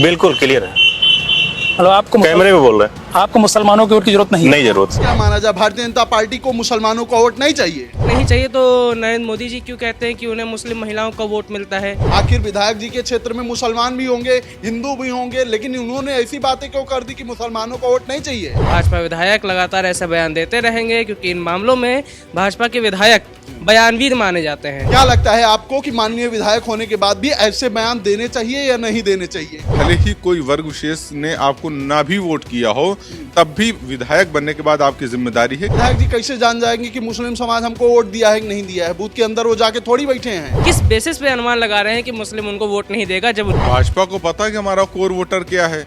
बिल्कुल क्लियर है। मतलब आपको कैमरे में बोल रहे हैं। आपको मुसलमानों की वोट की जरूरत नहीं है? नहीं जरूरत। क्या माना जाए, भारतीय जनता पार्टी को मुसलमानों का वोट नहीं चाहिए? नहीं चाहिए तो नरेंद्र मोदी जी क्यों कहते हैं कि उन्हें मुस्लिम महिलाओं का वोट मिलता है? आखिर विधायक जी के क्षेत्र में मुसलमान भी होंगे, हिंदू भी होंगे, लेकिन उन्होंने ऐसी बातें क्यों कर दी कि मुसलमानों का वोट नहीं चाहिए? भाजपा विधायक लगातार ऐसे बयान देते रहेंगे क्योंकि इन मामलों में भाजपा के विधायक बयानवीर माने जाते हैं। क्या लगता है आपको कि माननीय विधायक होने के बाद भी ऐसे बयान देने चाहिए या नहीं देने चाहिए? भले ही कोई वर्ग विशेष ने आपको ना भी वोट किया हो, तब भी विधायक बनने के बाद आपकी जिम्मेदारी है। विधायक जी कैसे जान जाएंगे कि मुस्लिम समाज हमको वोट दिया है कि नहीं दिया है? बूथ के अंदर वो जाके थोड़ी बैठे हैं। किस बेसिस पे अनुमान लगा रहे हैं कि मुस्लिम उनको वोट नहीं देगा जब भाजपा को पता है कि हमारा कोर वोटर क्या है।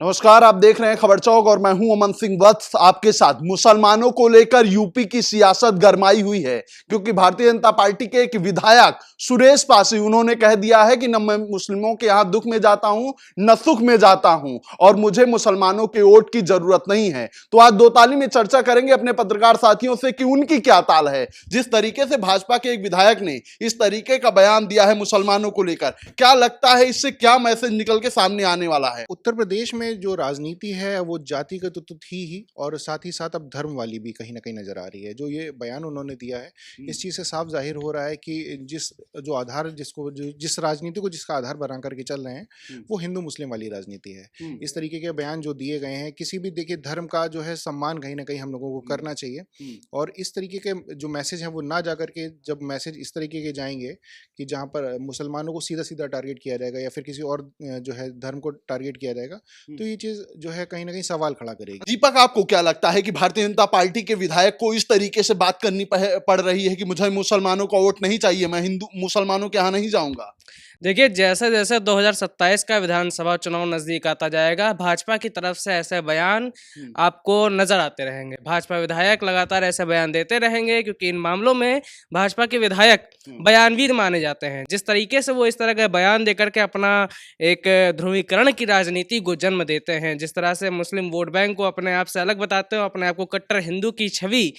नमस्कार, आप देख रहे हैं खबर चौक और मैं हूं अमन सिंह वत्स आपके साथ। मुसलमानों को लेकर यूपी की सियासत गरमाई हुई है क्योंकि भारतीय जनता पार्टी के एक विधायक सुरेश पासी उन्होंने कह दिया है कि न मैं मुस्लिमों के यहां दुख में जाता हूं न सुख में जाता हूं और मुझे मुसलमानों के वोट की जरूरत नहीं है। तो आज दो ताली में चर्चा करेंगे अपने पत्रकार साथियों से कि उनकी क्या ताल है। जिस तरीके से भाजपा के एक विधायक ने इस तरीके का बयान दिया है मुसलमानों को लेकर, क्या लगता है इससे क्या मैसेज निकल के सामने आने वाला है? उत्तर प्रदेश में जो राजनीति है वो जातिगत तो थी ही और साथ ही साथ अब धर्म वाली भी कहीं ना कहीं नजर आ रही है। जो ये बयान उन्होंने दिया है, इस चीज़ से साफ जाहिर हो रहा है कि जिस राजनीति को जिसका आधार बना करके चल रहे हैं वो हिंदू मुस्लिम वाली राजनीति है। इस तरीके के बयान जो दिए गए हैं, किसी भी देखिए धर्म का जो है सम्मान कहीं ना कहीं हम लोगों को करना चाहिए और इस तरीके के जो मैसेज हैं वो ना जा करके जब मैसेज इस तरीके के जाएंगे कि जहाँ पर मुसलमानों को सीधा सीधा टारगेट किया जाएगा या फिर किसी और जो है धर्म को टारगेट किया जाएगा, तो ये चीज जो है कहीं ना कहीं सवाल खड़ा करेगी। दीपक, आपको क्या लगता है कि भारतीय जनता पार्टी के विधायक को इस तरीके से बात करनी पड़ रही है कि मुझे मुसलमानों का वोट नहीं चाहिए, मैं हिंदू मुसलमानों के यहाँ नहीं जाऊंगा? देखिए, जैसे जैसे 2027 का विधानसभा चुनाव नजदीक आता जाएगा, भाजपा की तरफ से ऐसे बयान आपको नजर आते रहेंगे। भाजपा विधायक लगातार ऐसे बयान देते रहेंगे क्योंकि इन मामलों में भाजपा के विधायक बयानवीर माने जाते हैं। जिस तरीके से वो इस तरह का बयान देकर के अपना एक ध्रुवीकरण की राजनीति को जन्म देते हैं, जिस तरह से मुस्लिम वोट बैंक को अपने आप से अलग बताते हो, अपने आप को कट्टर हिंदू की छवि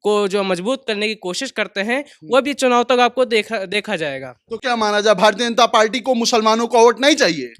को जो मजबूत करने की कोशिश करते हैं, वो भी चुनाव तक आपको देखा जाएगा। तो क्या माना जाए, भारतीय जनता पार्टी को मुसलमानों का वोट नहीं चाहिए?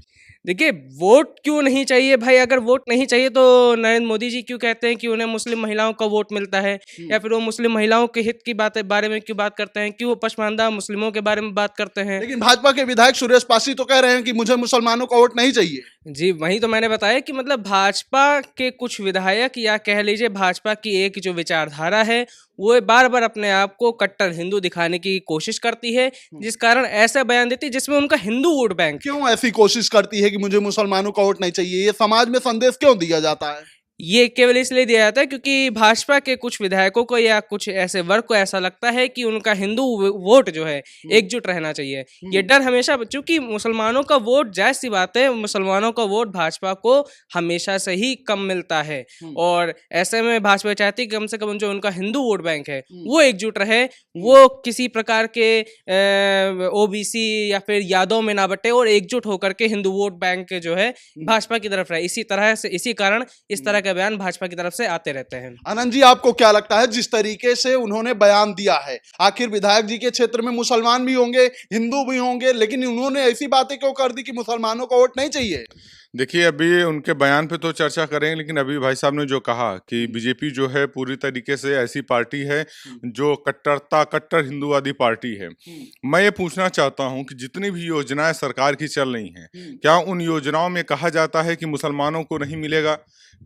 देखिए, वोट क्यों नहीं चाहिए भाई? अगर वोट नहीं चाहिए तो नरेंद्र मोदी जी क्यों कहते हैं कि उन्हें मुस्लिम महिलाओं का वोट मिलता है? या फिर वो मुस्लिम महिलाओं के हित की बारे में क्यों बात करते हैं? क्यों वो पसमानदा मुस्लिमों के बारे में बात करते हैं? लेकिन भाजपा के विधायक सुरेश पासी तो कह रहे हैं कि मुझे मुसलमानों का वोट नहीं चाहिए। जी, वही तो मैंने बताया कि मतलब भाजपा के कुछ विधायक या कह लीजिए भाजपा की एक जो विचारधारा है वो बार बार अपने आप को कट्टर हिंदू दिखाने की कोशिश करती है, जिस कारण ऐसा बयान देती है जिसमें उनका हिंदू वोट बैंक। क्यों ऐसी कोशिश करती है कि मुझे मुसलमानों का वोट नहीं चाहिए? ये समाज में संदेश क्यों दिया जाता है? ये केवल इसलिए दिया जाता है क्योंकि भाजपा के कुछ विधायकों को या कुछ ऐसे वर्ग को ऐसा लगता है कि उनका हिंदू वोट जो है एकजुट रहना चाहिए। ये डर हमेशा, चूंकि मुसलमानों का वोट, जायज़ सी बात है, मुसलमानों का वोट भाजपा को हमेशा से ही कम मिलता है और ऐसे में भाजपा चाहती है कि कम से कम जो उनका हिंदू वोट बैंक है वो एकजुट रहे, वो किसी प्रकार के ओबीसी या फिर यादव में ना बटे और एकजुट होकर के हिंदू वोट बैंक जो है भाजपा की तरफ रहे। इसी तरह से, इसी कारण इस तरह के बयान भाजपा की तरफ से आते रहते हैं। आनंद जी, आपको क्या लगता है जिस तरीके से उन्होंने बयान दिया है? आखिर विधायक जी के क्षेत्र में मुसलमान भी होंगे, हिंदू भी होंगे, लेकिन उन्होंने ऐसी बातें क्यों कर दी कि मुसलमानों का वोट नहीं चाहिए? देखिए, अभी उनके बयान पे तो चर्चा करेंगे, लेकिन अभी भाई साहब ने जो कहा कि बीजेपी जो है पूरी तरीके से ऐसी पार्टी है जो कट्टर हिंदूवादी पार्टी है। मैं ये पूछना चाहता हूं कि जितनी भी योजनाएं सरकार की चल रही हैं, क्या उन योजनाओं में कहा जाता है कि मुसलमानों को नहीं मिलेगा?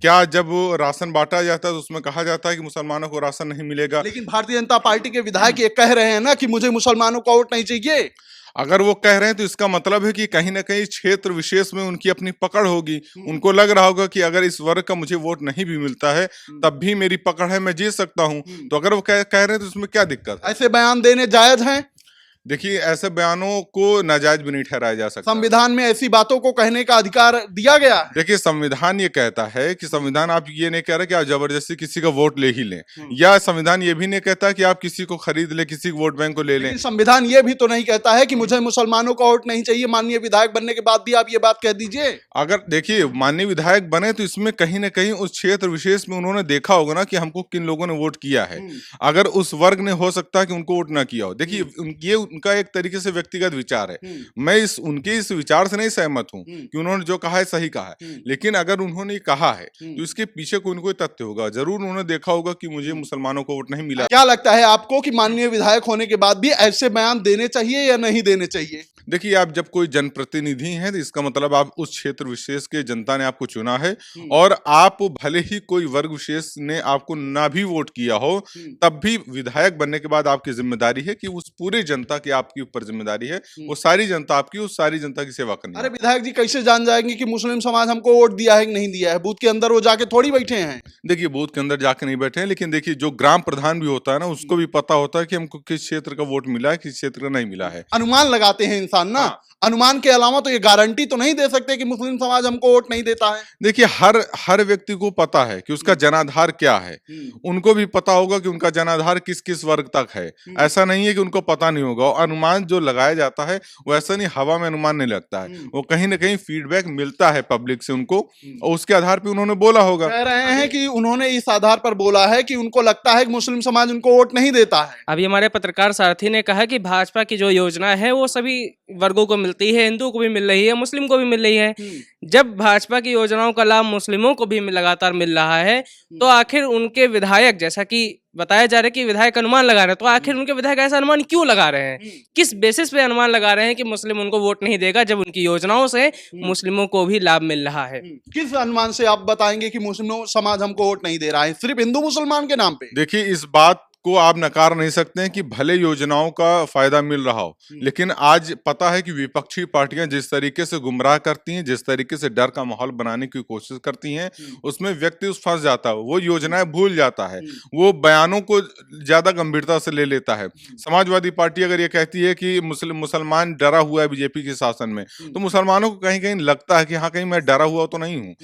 क्या जब राशन बांटा जाता है तो उसमें कहा जाता है कि मुसलमानों को राशन नहीं मिलेगा? लेकिन भारतीय जनता पार्टी के विधायक ये कह रहे हैं ना कि मुझे मुसलमानों का वोट नहीं चाहिए। अगर वो कह रहे हैं तो इसका मतलब है कि कहीं ना कहीं क्षेत्र विशेष में उनकी अपनी पकड़ होगी। उनको लग रहा होगा कि अगर इस वर्ग का मुझे वोट नहीं भी मिलता है तब भी मेरी पकड़ है, मैं जीत सकता हूं। तो अगर वो कह रहे हैं तो इसमें क्या दिक्कत है? ऐसे बयान देने जायज हैं? देखिए, ऐसे बयानों को नाजायज भी नहीं ठहराया जा सकता। संविधान में ऐसी बातों को कहने का अधिकार दिया गया है। देखिए, संविधान ये कहता है कि संविधान आप ये नहीं कह रहे कि आप जबरदस्ती किसी का वोट ले ही लें, या संविधान ये भी नहीं कहता कि आप किसी को खरीद ले, किसी वोट बैंक को ले लें। संविधान ये भी तो नहीं कहता है कि मुझे मुसलमानों का वोट नहीं चाहिए। माननीय विधायक बनने के बाद भी आप ये बात कह दीजिए। अगर देखिए, माननीय विधायक बने तो इसमें कहीं ना कहीं उस क्षेत्र विशेष में उन्होंने देखा होगा ना कि हमको किन लोगों ने वोट किया है। अगर उस वर्ग ने हो सकता है कि उनको वोट ना किया हो। देखिए, ये उनका एक तरीके से व्यक्तिगत विचार है। मैं उनके इस विचार से नहीं सहमत हूँ कि उन्होंने जो कहा है सही कहा है, लेकिन अगर उन्होंने कहा है तो इसके पीछे कोई न कोई तथ्य होगा। जरूर उन्होंने देखा होगा कि मुझे मुसलमानों को वोट नहीं मिला। क्या लगता है आपको कि माननीय विधायक होने के बाद भी ऐसे बयान देने चाहिए या नहीं देने चाहिए? देखिए, आप जब कोई जनप्रतिनिधि हैं तो इसका मतलब आप उस क्षेत्र विशेष के जनता ने आपको चुना है, और आप भले ही कोई वर्ग विशेष ने आपको ना भी वोट किया हो, तब भी विधायक बनने के बाद आपकी जिम्मेदारी है कि उस पूरे जनता की आपके ऊपर जिम्मेदारी है, वो सारी जनता आपकी, उस सारी जनता की सेवा करनी है। अरे विधायक जी कैसे जान जाएंगे कि मुस्लिम समाज हमको वोट दिया है कि नहीं दिया है? बूथ के अंदर वो जाके थोड़ी बैठे हैं। देखिए, बूथ के अंदर जाके नहीं बैठे हैं, लेकिन देखिए जो ग्राम प्रधान भी होता है ना, उसको भी पता होता है कि हमको किस क्षेत्र का वोट मिला है, किस क्षेत्र का नहीं मिला है। अनुमान लगाते हैं इंसान ना। अनुमान के अलावा तो ये गारंटी तो नहीं दे सकते कि मुस्लिम समाज हमको वोट नहीं देता है। देखिए, हर व्यक्ति को पता है कि उसका जनाधार क्या है। उनको भी पता होगा कि उनका जनाधार किस किस वर्ग तक है। ऐसा नहीं है कि उनको पता नहीं होगा। और अनुमान जो लगाया जाता है वो ऐसा नहीं हवा में अनुमान नहीं लगता है, वो कहीं ना कहीं फीडबैक मिलता है पब्लिक से उनको, और उसके आधार पर उन्होंने बोला होगा। कह रहे हैं कि उन्होंने इस आधार पर बोला है कि उनको लगता है कि मुस्लिम समाज उनको वोट नहीं देता है। अभी हमारे पत्रकार सारथी ने कहा कि भाजपा की जो योजना है वो सभी वर्गों को मिलती है, हिंदू को भी मिल रही है, मुस्लिम को भी मिल रही है। जब भाजपा की योजनाओं का लाभ मुस्लिमों को भी लगातार मिल रहा है, तो आखिर उनके विधायक, जैसा कि बताया जा रहा है कि विधायक अनुमान लगा रहे हैं, तो आखिर उनके विधायक ऐसा अनुमान क्यों लगा रहे हैं? किस बेसिस पे अनुमान लगा रहे हैं कि मुस्लिम उनको वोट नहीं देगा, जब उनकी योजनाओं से मुस्लिमों को भी लाभ मिल रहा है? किस अनुमान से आप बताएंगे कि मुस्लिम समाज हमको वोट नहीं दे रहा है, सिर्फ हिंदू मुसलमान के नाम पे? देखिए, इस बात को आप नकार नहीं सकते हैं कि भले योजनाओं का फायदा मिल रहा हो, लेकिन आज पता है कि विपक्षी पार्टियां जिस तरीके से गुमराह करती हैं, जिस तरीके से डर का माहौल बनाने की कोशिश करती हैं, उसमें व्यक्ति उस फंस जाता है, वो योजनाएं भूल जाता है, वो बयानों को ज्यादा गंभीरता से ले लेता है। समाजवादी पार्टी अगर ये कहती है कि मुसलमान डरा हुआ है बीजेपी के शासन में, तो मुसलमानों को कहीं कहीं लगता है कि हाँ, कहीं मैं डरा हुआ तो नहीं हूँ।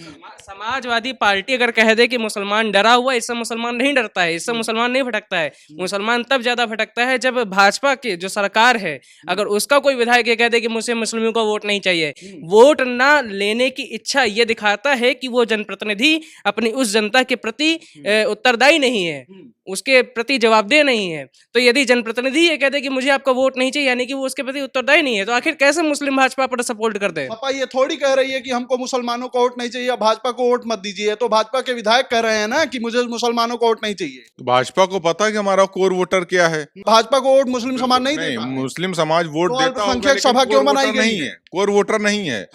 समाजवादी पार्टी अगर कह दे कि मुसलमान डरा हुआ, इससे मुसलमान नहीं डरता है, इससे मुसलमान नहीं भटकता है। मुसलमान तब ज्यादा भटकता है जब भाजपा की जो सरकार है, अगर उसका कोई विधायक ये कह दे कि मुझे मुस्लिमों को वोट नहीं चाहिए, वोट ना लेने की इच्छा ये दिखाता है कि वो जनप्रतिनिधि अपनी उस जनता के प्रति उत्तरदायी नहीं है, उसके प्रति जवाबदेह नहीं है। तो यदि जनप्रतिनिधि ये कहते कि मुझे आपका वोट नहीं चाहिए, यानी कि वो उसके प्रति उत्तरदायी नहीं है, तो आखिर कैसे मुस्लिम भाजपा पर सपोर्ट कर दे? पापा ये थोड़ी कह रही है कि हमको मुसलमानों को वोट नहीं चाहिए, भाजपा को वोट मत दीजिए। तो भाजपा के विधायक कह रहे हैं ना कि मुझे मुसलमानों को वोट नहीं चाहिए। तो भाजपा को पता है कि हमारा कोर वोटर क्या है। भाजपा को वोट मुस्लिम समाज नहीं देता है। मुस्लिम समाज वोट तो देता होगा, अल्पसंख्यक लेकिन सभा क्यों कोर बनाई वोटर गई नहीं है? है, कोर वोटर नहीं है।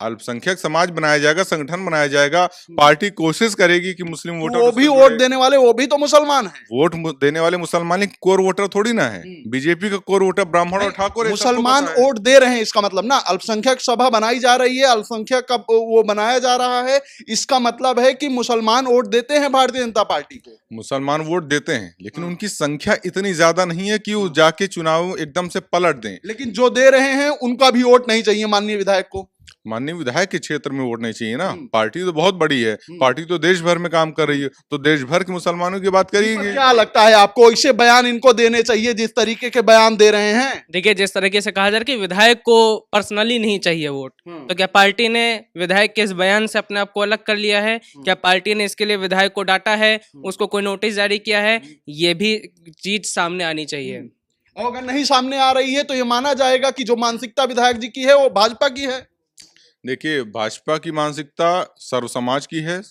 अल्पसंख्यक समाज बनाया जाएगा, संगठन बनाया जाएगा, पार्टी कोशिश करेगी कि मुस्लिम वोटर वो भी वोट देने वाले, वो भी तो मुसलमान हैं। वोट देने वाले मुसलमान कोर वोटर थोड़ी ना है। बीजेपी का कोर वोटर ब्राह्मण और ठाकुर है, मुसलमान वोट दे रहे हैं, इसका मतलब ना अल्पसंख्यक सभा बनाई जा रही है, अल्पसंख्यक का वो बनाया जा रहा है, इसका मतलब है कि मुसलमान वोट देते हैं भारतीय जनता पार्टी को। मुसलमान वोट देते हैं, लेकिन उनकी संख्या इतनी ज्यादा नहीं है कि वो जाके चुनाव एकदम से पलट दें। लेकिन जो दे रहे हैं उनका भी वोट नहीं चाहिए माननीय विधायक को। माननीय विधायक के क्षेत्र में वोट नहीं चाहिए ना। पार्टी तो बहुत बड़ी है, पार्टी तो देश भर में काम कर रही है, तो देश भर के मुसलमानों की बात करेंगे। क्या लगता है आपको, ऐसे बयान इनको देने चाहिए जिस तरीके के बयान दे रहे हैं? देखिए, जिस तरीके से कहा जा रहा है कि विधायक को पर्सनली नहीं चाहिए वोट, तो क्या पार्टी ने विधायक के इस बयान से अपने आप को अलग कर लिया है? क्या पार्टी ने इसके लिए विधायक को डांटा है, उसको कोई नोटिस जारी किया है? ये भी चीज सामने आनी चाहिए। और अगर नहीं सामने आ रही है तो ये माना जाएगा कि जो मानसिकता विधायक जी की है वो भाजपा की है। देखिए, भाजपा की मानसिकता सर्व समाज की है।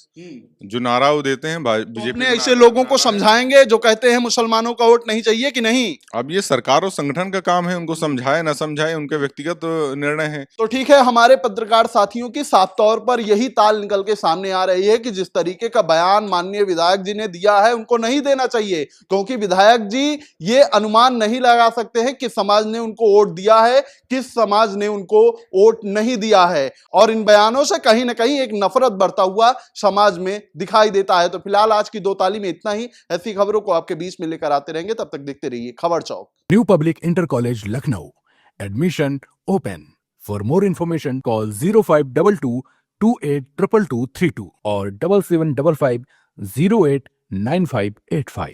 जो नारा वो देते हैं बीजेपी, अपने ऐसे लोगों को समझाएंगे जो कहते हैं मुसलमानों का वोट नहीं चाहिए कि नहीं? अब ये सरकार और संगठन का काम है, उनको समझाए ना समझाए उनके व्यक्तिगत निर्णय है। तो ठीक है, हमारे पत्रकार साथियों की साफ तौर पर यही ताल निकल के सामने आ रही है कि जिस तरीके का बयान माननीय विधायक जी ने दिया है उनको नहीं देना चाहिए, क्योंकि विधायक जी ये अनुमान नहीं लगा सकते हैं कि समाज ने उनको वोट दिया है, किस समाज ने उनको वोट नहीं दिया है। और इन बयानों से कहीं ना कहीं एक नफरत बढ़ता हुआ समाज में दिखाई देता है। तो फिलहाल आज की दो ताली में इतना ही। ऐसी खबरों को आपके बीच में लेकर आते रहेंगे, तब तक देखते रहिए Khabar Chowk. New public inter college Lucknow, admission open. For more information call 0522 282232 और 7755 089585।